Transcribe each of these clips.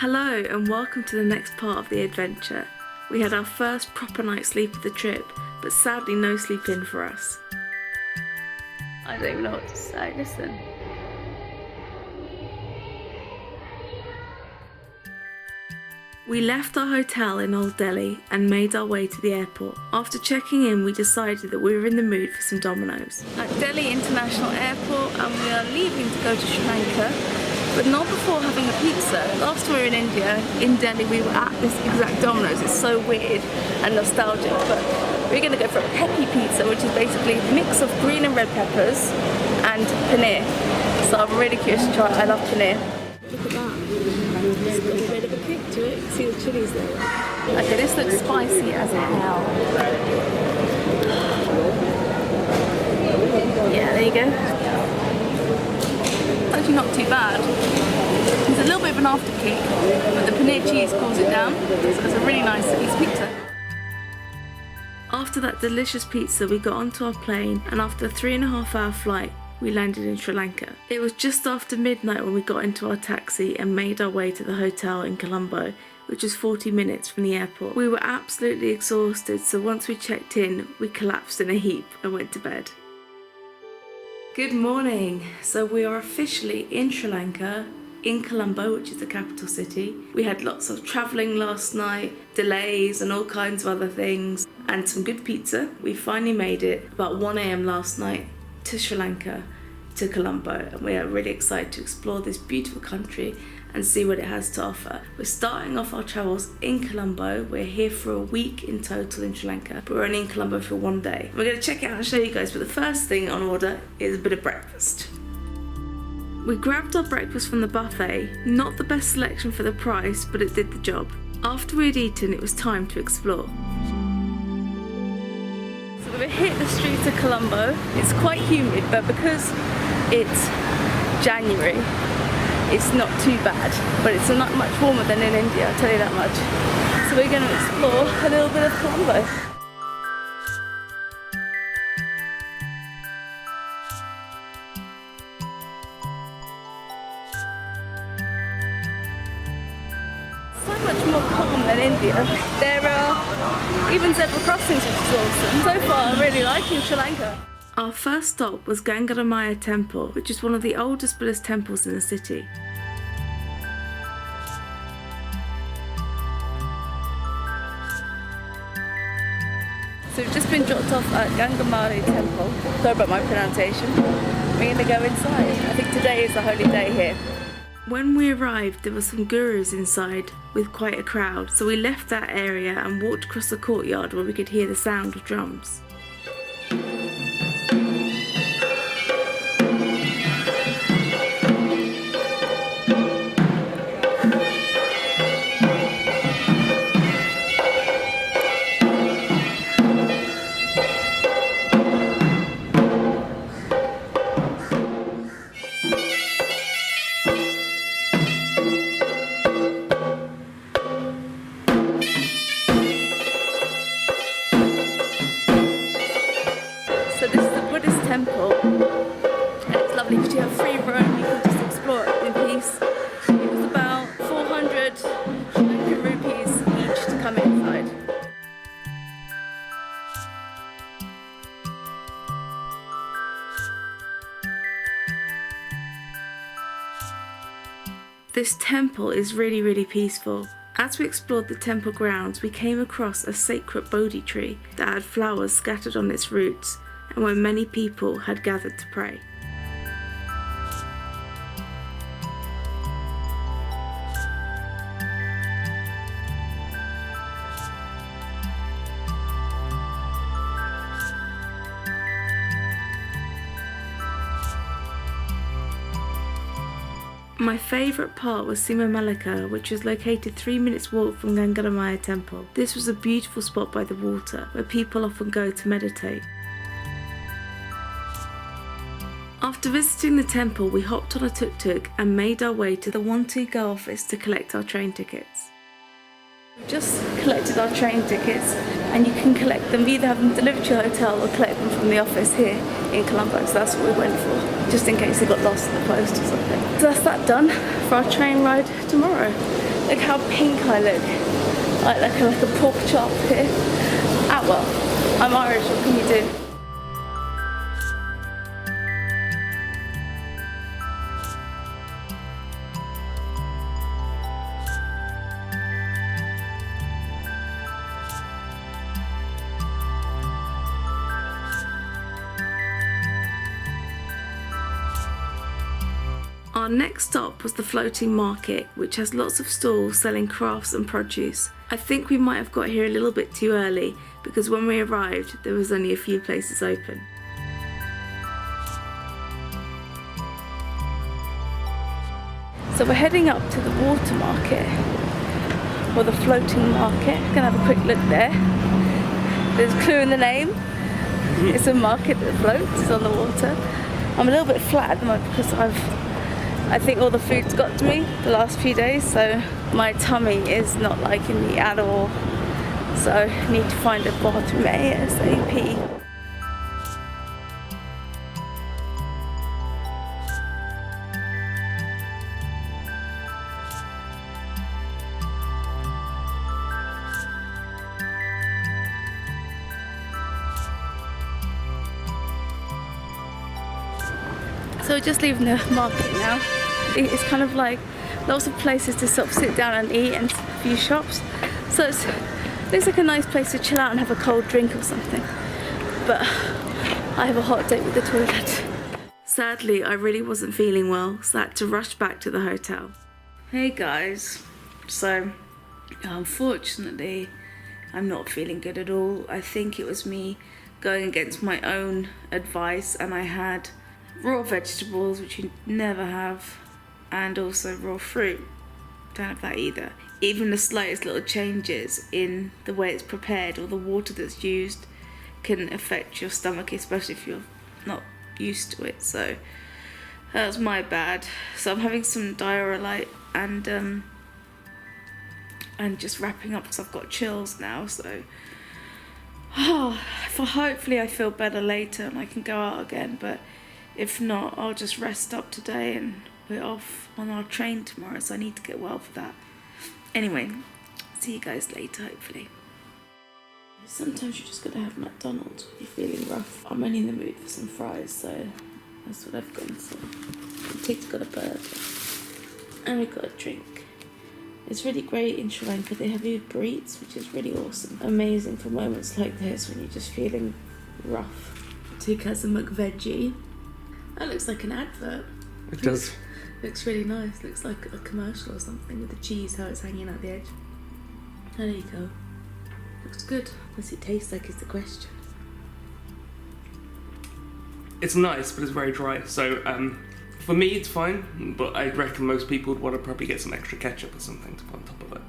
Hello and welcome to the next part of the adventure. We had our first proper night's sleep of the trip, but sadly no sleep in for us. I don't even know what to say, listen. We left our hotel in Old Delhi and made our way to the airport. After checking in, we decided that we were in the mood for some Domino's. At Delhi International Airport, and we are leaving to go to Sri Lanka, but not before having a pizza. Last we were in India, in Delhi, we were at this exact Domino's. It's so weird and nostalgic, but we're going to go for a peppy pizza, which is basically a mix of green and red peppers and paneer. So I'm really curious to try it. I love paneer. Look at that. It's got a bit of a kick to it. You can see the chilies there. Okay, this looks spicy as hell. Yeah, there you go. Actually not too bad. It's a little bit of an after kick, but the paneer cheese cools it down, so it's a really nice piece of pizza. After that delicious pizza, we got onto our plane, and after a 3.5-hour flight, we landed in Sri Lanka. It was just after midnight when we got into our taxi and made our way to the hotel in Colombo, which is 40 minutes from the airport. We were absolutely exhausted, so once we checked in, we collapsed in a heap and went to bed. Good morning. So we are officially in Sri Lanka, in Colombo, which is the capital city. We had lots of travelling last night, delays and all kinds of other things, and some good pizza. We finally made it about 1 AM last night to Sri Lanka, to Colombo, and we are really excited to explore this beautiful country and see what it has to offer. We're starting off our travels in Colombo. We're here for a week in total in Sri Lanka, but we're only in Colombo for 1 day. We're going to check it out and show you guys, but the first thing on order is a bit of breakfast. We grabbed our breakfast from the buffet. Not the best selection for the price, but it did the job. After we had eaten, it was time to explore. So we've hit the streets of Colombo. It's quite humid, but because it's January, it's not too bad, but it's not much warmer than in India, I'll tell you that much. So we're going to explore a little bit of Colombo. So much more calm than India. There are even zebra crossings, which is awesome. So far I'm really liking Sri Lanka. Our first stop was Gangaramaya temple, which is one of the oldest Buddhist temples in the city. So we've just been dropped off at Gangaramaya temple. Sorry about my pronunciation. We're going to go inside. I think today is the holy day here. When we arrived, there were some gurus inside with quite a crowd, so we left that area and walked across the courtyard where we could hear the sound of drums. So this is the Buddhist temple, and it's lovely because you have free roam, you can just explore it in peace. It was about 400 Sri Lankan rupees each to come inside. This temple is really peaceful. As we explored the temple grounds, we came across a sacred Bodhi tree that had flowers scattered on its roots, and where many people had gathered to pray. My favourite part was Sima Malika, which was located 3 minutes walk from Gangaramaya temple. This was a beautiful spot by the water where people often go to meditate. After visiting the temple, we hopped on a tuk-tuk and made our way to the 1-2-go office to collect our train tickets. We've just collected our train tickets, and you can collect them, either have them delivered to your hotel or collect them from the office here in Colombo. So that's what we went for, just in case they got lost in the post or something. So that's that done for our train ride tomorrow. Look how pink I look. Like a pork chop here. Ah well, I'm Irish, what can you do? Our next stop was the floating market, which has lots of stalls selling crafts and produce. I think we might have got here a little bit too early because when we arrived there was only a few places open. So we're heading up to the water market, or the floating market. Gonna have a quick look there. There's a clue in the name. It's a market that floats, it's on the water. I'm a little bit flat at the moment because I think all the food's got to me the last few days, so my tummy is not liking me at all. So I need to find a bathroom ASAP. So we're just leaving the market now. It's kind of like lots of places to sort of sit down and eat and a few shops. So it looks like a nice place to chill out and have a cold drink or something. But I have a hot date with the toilet. Sadly, I really wasn't feeling well, so I had to rush back to the hotel. Hey guys, so unfortunately I'm not feeling good at all. I think it was me going against my own advice, and I had raw vegetables, which you never have, and also raw fruit. Don't have that either. Even the slightest little changes in the way it's prepared or the water that's used can affect your stomach, especially if you're not used to it. So that was my bad. So I'm having some Diarrhelite and just wrapping up because I've got chills now. So hopefully I feel better later and I can go out again, but if not, I'll just rest up today and we're off on our train tomorrow, so I need to get well for that. Anyway, see you guys later, hopefully. Sometimes you just gotta have McDonald's when you're feeling rough. I'm only in the mood for some fries, so that's what I've gone for. Tig's got a burger. And we've got a drink. It's really great in Sri Lanka. They have Uber Eats, which is really awesome. Amazing for moments like this when you're just feeling rough. Tig has a McVeggie. That looks like an advert. It does. Looks really nice. Looks like a commercial or something with the cheese, how it's hanging out the edge. There you go. Looks good. What's it taste like is the question. It's nice, but it's very dry. So for me, it's fine. But I reckon most people would want to probably get some extra ketchup or something to put on top of it.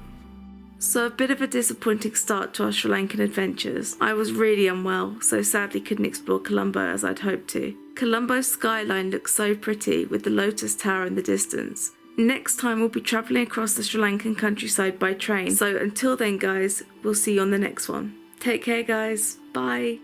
So a bit of a disappointing start to our Sri Lankan adventures. I was really unwell, so sadly couldn't explore Colombo as I'd hoped to. Colombo's skyline looks so pretty with the Lotus Tower in the distance. Next time we'll be travelling across the Sri Lankan countryside by train. So until then guys, we'll see you on the next one. Take care guys, bye.